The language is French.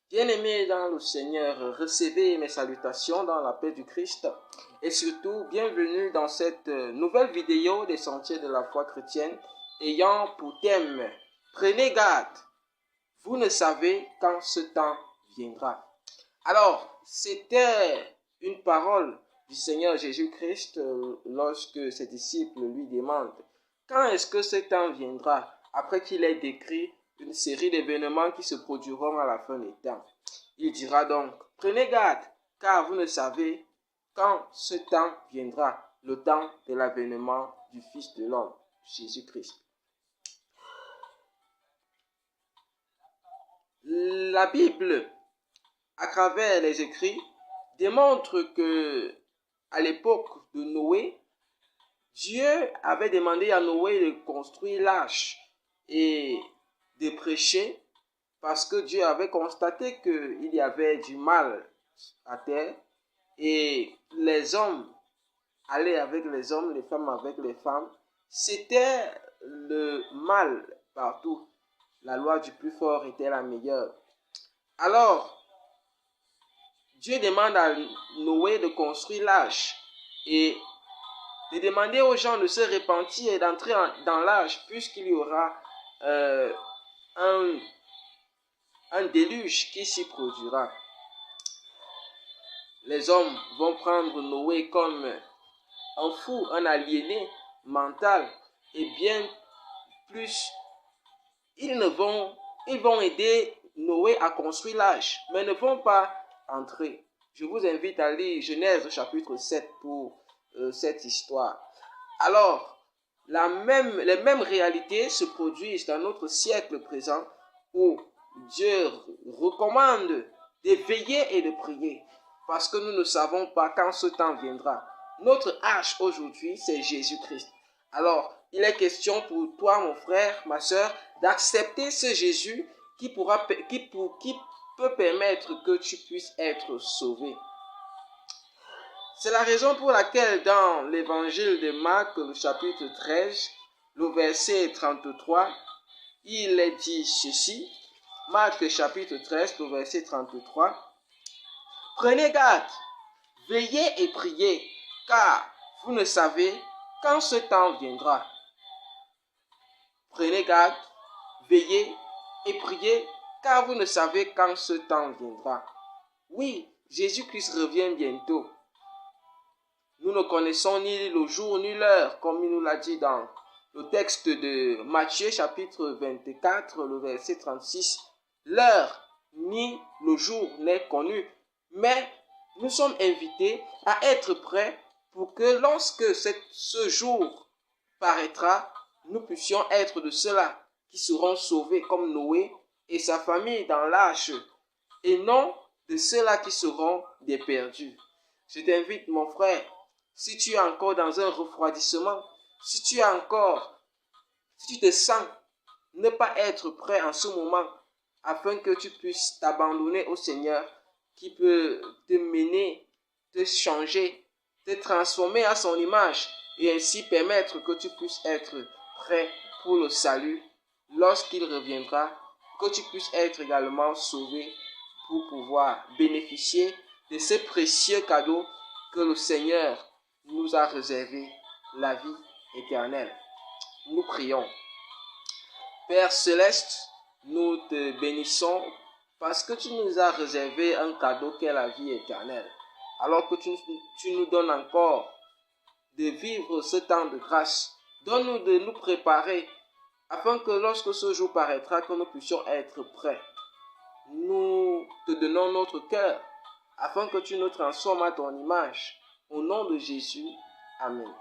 Bien-aimés dans le Seigneur, recevez mes salutations dans la paix du Christ et surtout bienvenue dans cette nouvelle vidéo des sentiers de la foi chrétienne ayant pour thème « Prenez garde, vous ne savez quand ce temps viendra ». Alors, c'était une parole du Seigneur Jésus-Christ lorsque ses disciples lui demandent « Quand est-ce que ce temps viendra ?» après qu'il ait décrit une série d'événements qui se produiront à la fin des temps. Il dira donc, prenez garde, car vous ne savez quand ce temps viendra, le temps de l'avènement du Fils de l'homme, Jésus-Christ. La Bible, à travers les écrits, démontre que à l'époque de Noé, Dieu avait demandé à Noé de construire l'arche et de prêcher parce que Dieu avait constaté qu'il y avait du mal à terre et les hommes allaient avec les hommes, les femmes avec les femmes. C'était le mal partout. La loi du plus fort était la meilleure. Alors, Dieu demande à Noé de construire l'arche et de demander aux gens de se repentir et d'entrer dans l'arche puisqu'il y aura un déluge qui s'y produira. Les hommes vont prendre Noé comme un fou, un aliéné mental et bien plus, ils vont aider Noé à construire l'arche, mais ne vont pas entrer. Je vous invite à lire Genèse chapitre 7 pour cette histoire. Alors, les mêmes réalités se produisent dans notre siècle présent où Dieu recommande de veiller et de prier parce que nous ne savons pas quand ce temps viendra. Notre arche aujourd'hui, c'est Jésus-Christ. Alors, il est question pour toi, mon frère, ma soeur, d'accepter ce Jésus qui peut permettre que tu puisses être sauvé. C'est la raison pour laquelle dans l'évangile de Marc, le chapitre 13, le verset 33, il est dit ceci. Marc chapitre 13, le verset 33. Prenez garde, veillez et priez, car vous ne savez quand ce temps viendra. Prenez garde, veillez et priez, car vous ne savez quand ce temps viendra. Oui, Jésus-Christ revient bientôt. Nous ne connaissons ni le jour ni l'heure, comme il nous l'a dit dans le texte de Matthieu chapitre 24, le verset 36. L'heure ni le jour n'est connu, mais nous sommes invités à être prêts pour que lorsque ce jour paraîtra, nous puissions être de ceux-là qui seront sauvés comme Noé et sa famille dans l'arche, et non de ceux-là qui seront des perdus. Je t'invite, mon frère, si tu es encore dans un refroidissement, si tu te sens ne pas être prêt en ce moment, afin que tu puisses t'abandonner au Seigneur, qui peut te mener, te changer, te transformer à son image, et ainsi permettre que tu puisses être prêt pour le salut lorsqu'il reviendra, que tu puisses être également sauvé pour pouvoir bénéficier de ces précieux cadeaux que le Seigneur nous a réservé, la vie éternelle. Nous prions. Père céleste, nous te bénissons parce que tu nous as réservé un cadeau qu'est la vie éternelle. Alors que tu nous donnes encore de vivre ce temps de grâce, donne-nous de nous préparer afin que lorsque ce jour paraîtra, que nous puissions être prêts. Nous te donnons notre cœur afin que tu nous transformes à ton image. Au nom de Jésus, Amen.